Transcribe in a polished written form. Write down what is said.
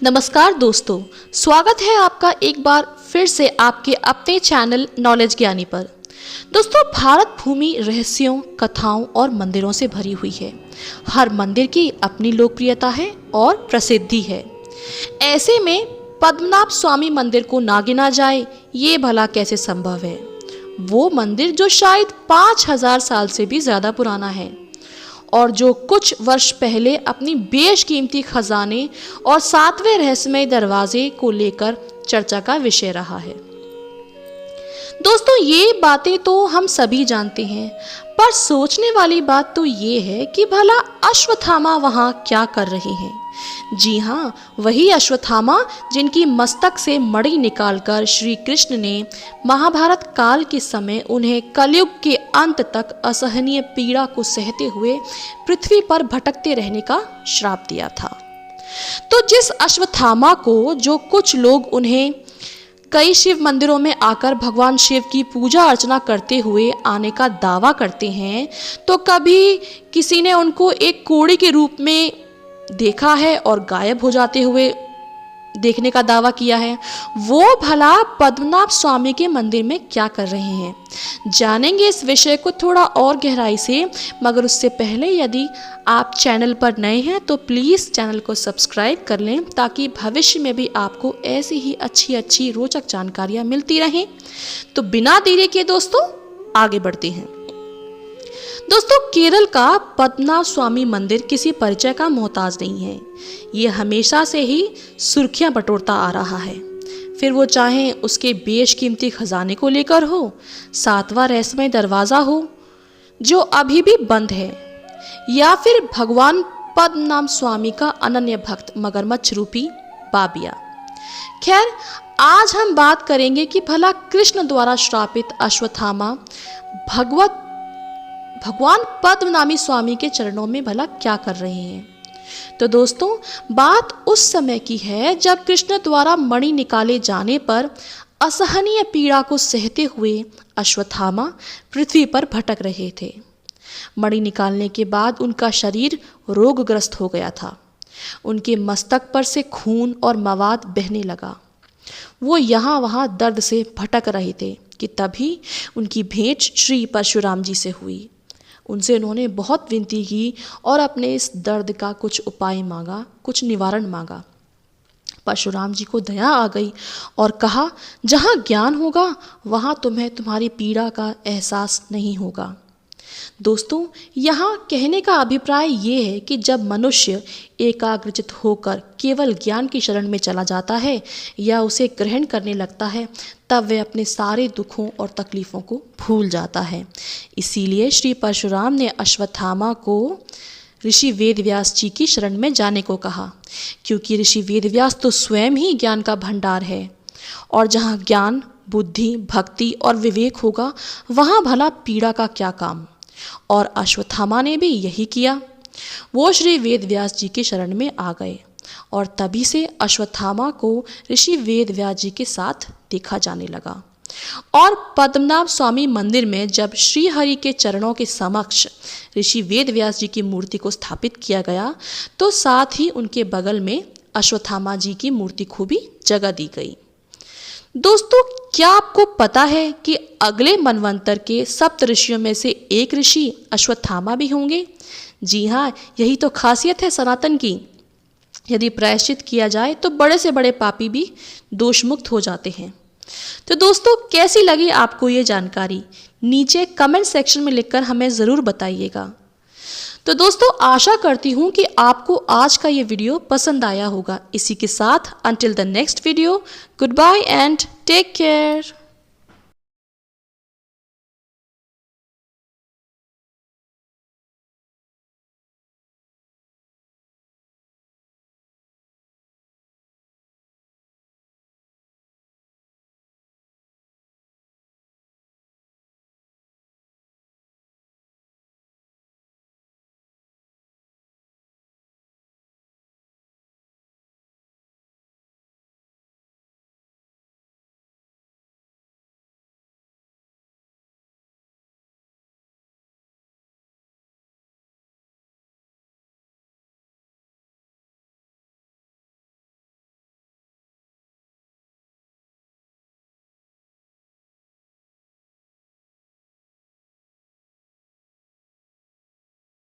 नमस्कार दोस्तों, स्वागत है आपका एक बार फिर से आपके अपने चैनल नॉलेज ज्ञानी पर। दोस्तों, भारत भूमि रहस्यों, कथाओं और मंदिरों से भरी हुई है। हर मंदिर की अपनी लोकप्रियता है और प्रसिद्धि है। ऐसे में पद्मनाभ स्वामी मंदिर को ना गिना जाए, ये भला कैसे संभव है। वो मंदिर जो शायद 5000 साल से भी ज़्यादा पुराना है और जो कुछ वर्ष पहले अपनी बेशकीमती खजाने और 7वें रहस्यमय दरवाजे को लेकर चर्चा का विषय रहा है। दोस्तों, ये बातें तो हम सभी जानते हैं, पर सोचने वाली बात तो ये है कि भला अश्वत्थामा वहाँ क्या कर रहे हैं। जी हाँ, वही अश्वत्थामा जिनकी मस्तक से मणि निकालकर श्री कृष्ण ने महाभारत काल के समय उन्हें कलयुग के अंत तक असहनीय पीड़ा को सहते हुए पृथ्वी पर भटकते रहने का श्राप दिया था। तो जिस अश्वत्थामा को जो कुछ लोग उन्हें कई शिव मंदिरों में आकर भगवान शिव की पूजा अर्चना करते हुए आने का दावा करते हैं, तो कभी किसी ने उनको एक कोड़ी के रूप में देखा है और गायब हो जाते हुए देखने का दावा किया है। वो भला पद्मनाभ स्वामी के मंदिर में क्या कर रहे हैं, जानेंगे इस विषय को थोड़ा और गहराई से। मगर उससे पहले यदि आप चैनल पर नए हैं तो प्लीज़ चैनल को सब्सक्राइब कर लें, ताकि भविष्य में भी आपको ऐसी ही अच्छी रोचक जानकारियाँ मिलती रहें। तो बिना देरी के दोस्तों आगे बढ़ते हैं। दोस्तों, केरल का पद्मनाभ स्वामी मंदिर किसी परिचय का मोहताज नहीं है। ये हमेशा से ही सुर्खियां बटोरता आ रहा है, फिर वो चाहे उसके बेशकीमती खजाने को लेकर हो, 7वां रहस्यमय दरवाज़ा हो जो अभी भी बंद है, या फिर भगवान पद्मनाभ स्वामी का अनन्य भक्त मगरमच्छ रूपी बाबिया। खैर, आज हम बात करेंगे कि भला कृष्ण द्वारा श्रापित अश्वत्थामा भगवान पद्मनाभ स्वामी के चरणों में भला क्या कर रहे हैं। तो दोस्तों, बात उस समय की है जब कृष्ण द्वारा मणि निकाले जाने पर असहनीय पीड़ा को सहते हुए अश्वत्थामा पृथ्वी पर भटक रहे थे। मणि निकालने के बाद उनका शरीर रोगग्रस्त हो गया था। उनके मस्तक पर से खून और मवाद बहने लगा। वो यहाँ वहाँ दर्द से भटक रहे थे कि तभी उनकी भेंट श्री परशुराम जी से हुई। उनसे उन्होंने बहुत विनती की और अपने इस दर्द का कुछ उपाय मांगा, कुछ निवारण मांगा। परशुराम जी को दया आ गई और कहा, जहाँ ज्ञान होगा वहाँ तुम्हें तुम्हारी पीड़ा का एहसास नहीं होगा। दोस्तों, यहाँ कहने का अभिप्राय ये है कि जब मनुष्य एकाग्रचित होकर केवल ज्ञान की शरण में चला जाता है या उसे ग्रहण करने लगता है, तब वह अपने सारे दुखों और तकलीफ़ों को भूल जाता है। इसीलिए श्री परशुराम ने अश्वत्थामा को ऋषि वेदव्यास जी की शरण में जाने को कहा, क्योंकि ऋषि वेदव्यास तो स्वयं ही ज्ञान का भंडार है, और जहाँ ज्ञान, बुद्धि, भक्ति और विवेक होगा वहाँ भला पीड़ा का क्या काम। और अश्वत्थामा ने भी यही किया। वो श्री वेदव्यास जी के शरण में आ गए और तभी से अश्वत्थामा को ऋषि वेदव्यास जी के साथ देखा जाने लगा। और पद्मनाभ स्वामी मंदिर में जब श्री हरि के चरणों के समक्ष ऋषि वेदव्यास जी की मूर्ति को स्थापित किया गया, तो साथ ही उनके बगल में अश्वत्थामा जी की मूर्ति को भी जगह दी गई। दोस्तों, क्या आपको पता है कि अगले मनवंतर के सप्त ऋषियों में से एक ऋषि अश्वत्थामा भी होंगे। जी हाँ, यही तो खासियत है सनातन की। यदि प्रायश्चित किया जाए तो बड़े से बड़े पापी भी दोष मुक्त हो जाते हैं। तो दोस्तों, कैसी लगी आपको ये जानकारी, नीचे कमेंट सेक्शन में लिखकर हमें ज़रूर बताइएगा। तो दोस्तों, आशा करती हूँ कि आपको आज का ये वीडियो पसंद आया होगा। इसी के साथ until the next video, goodbye and take care.